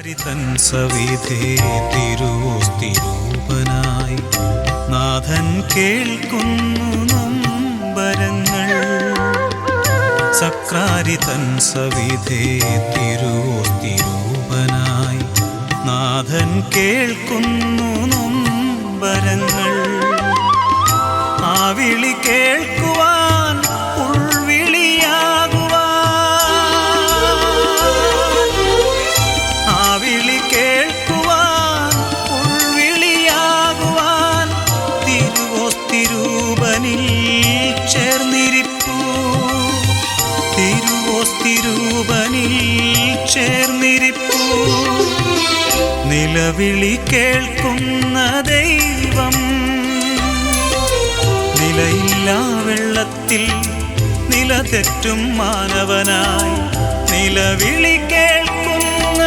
തൻ സവിധേ തിരുവോസ്തിരൂപനായി നാഥൻ കേൾക്കുന്നു നൊമ്പരങ്ങൾ. സക്രാരി തൻ സവിധേ തിരുവോസ്തിരൂപനായി നാഥൻ കേൾക്കുന്നു നൊമ്പരങ്ങൾ. ആ വിളി കേൾക്കുവാൻ തിരുവോസ്തിരൂപനിൽ ചേർന്നിരിപ്പൂ. നിലവിളി കേൾക്കുന്ന ദൈവം നിലയില്ലാ വെള്ളത്തിൽ നിലതെറ്റും മാനവനായി. നിലവിളി കേൾക്കുന്ന